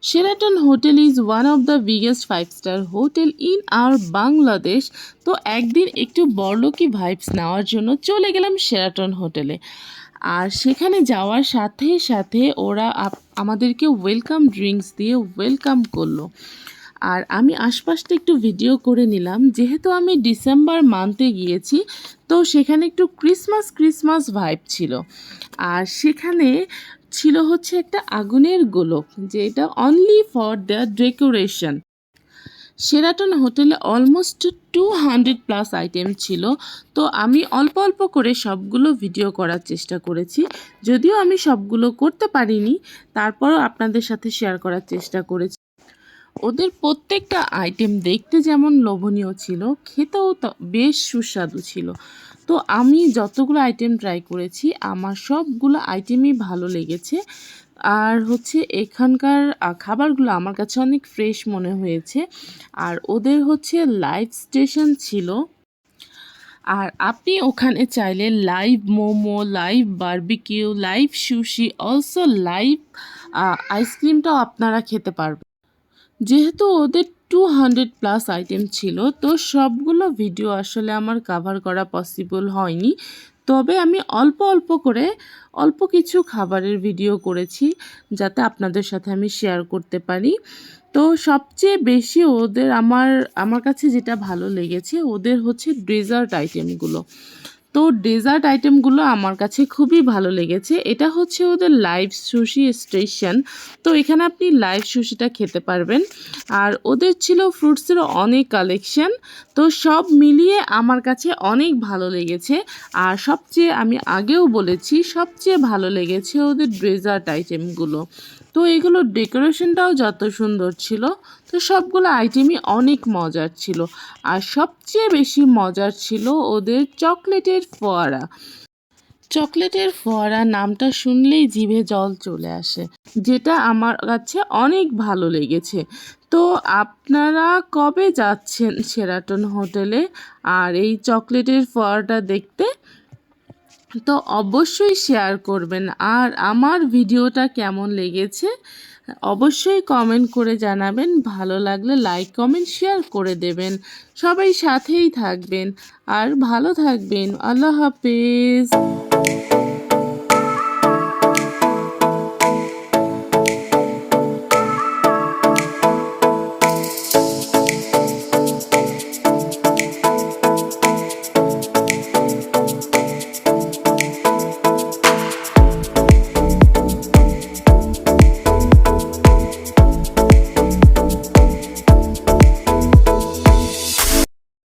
Sheraton Hotel is one of the biggest 5-star hotel in our Bangladesh. তো একদিন একটু বড়লোকি vibes নেওয়ার জন্য চলে গেলাম শেরাটন হোটেলে। আর সেখানে যাওয়ার সাথে সাথে ওরা আমাদেরকে ওয়েলকাম ড্রিঙ্কস দিয়ে ওয়েলকাম করলো। আর আমি আশপাশটা একটু ভিডিও করে নিলাম, যেহেতু আমি ডিসেম্বর মান্থে গিয়েছি, তো সেখানে একটু ক্রিসমাস ভাইব ছিল। আর সেখানে ছিল হচ্ছে একটা আগুনের গোলক, যেটা only for the decoration. Sheraton হোটেলে অলমোস্ট 200+ আইটেম ছিল। তো আমি অল্প অল্প করে সবগুলো ভিডিও করার চেষ্টা করেছি, যদিও আমি সবগুলো করতে পারিনি, তারপরও আপনাদের সাথে শেয়ার করার চেষ্টা করেছি। ওদের প্রত্যেকটা আইটেম দেখতে যেমন লোভনীয় ছিল, খেতেও বেশ সুস্বাদু ছিল। তো আমি যতগুলো আইটেম ট্রাই করেছি, আমার সবগুলো আইটেমই ভালো লেগেছে। আর হচ্ছে এখানকার খাবারগুলো আমার কাছে অনেক ফ্রেশ মনে হয়েছে। আর ওদের হচ্ছে লাইভ স্টেশন ছিল। আর আপনি ওখানে চাইলে live momo, live barbecue, live sushi, also live আইসক্রিমটাও আপনারা খেতে পারবেন। যেহেতু ওদের 200+ আইটেম ছিল, তো সবগুলো ভিডিও আসলে আমার কাভার করা পসিবল হয়নি। তবে আমি অল্প অল্প করে অল্প কিছু খাবারের ভিডিও করেছি, যাতে আপনাদের সাথে আমি শেয়ার করতে পারি। তো সবচেয়ে বেশি ওদের আমার কাছে যেটা ভালো লেগেছে, ওদের হচ্ছে ডেজার্ট আইটেমগুলো। তো ডেজার্ট আইটেমগুলো আমার কাছে খুবই ভালো লেগেছে। এটা হচ্ছে ওদের লাইভ সুশি স্টেশন। তো এখানে আপনি লাইভ সুশিটা খেতে পারবেন। আর ওদের ছিল ফ্রুটসেরও অনেক কালেকশন। তো সব মিলিয়ে আমার কাছে অনেক ভালো লেগেছে। আর সবচেয়ে আমি আগেও বলেছি, সবচেয়ে ভালো লেগেছে ওদের ডেজার্ট আইটেমগুলো। তো এগুলোর ডেকোরেশনটাও যত সুন্দর ছিল, তো সবগুলো আইটেমই অনেক মজার ছিল। আর সবচেয়ে বেশি মজার ছিল ওদের চকলেটের ফোয়ারা। চকলেটের ফোয়ারা নামটা শুনলেই জিভে জল চলে আসে, যেটা আমার কাছে অনেক ভালো লেগেছে। তো আপনারা কবে যাচ্ছেন শেরাটন হোটেলে আর এই চকলেটের ফোয়ারাটা দেখতে? তো অবশ্যই শেয়ার করবেন। আর আমার ভিডিওটা কেমন লেগেছে অবশ্যই কমেন্ট করে জানাবেন। ভালো লাগলে লাইক, কমেন্ট, শেয়ার করে দেবেন। সবাই সাথেই থাকবেন আর ভালো থাকবেন। আল্লাহ হাফেজ।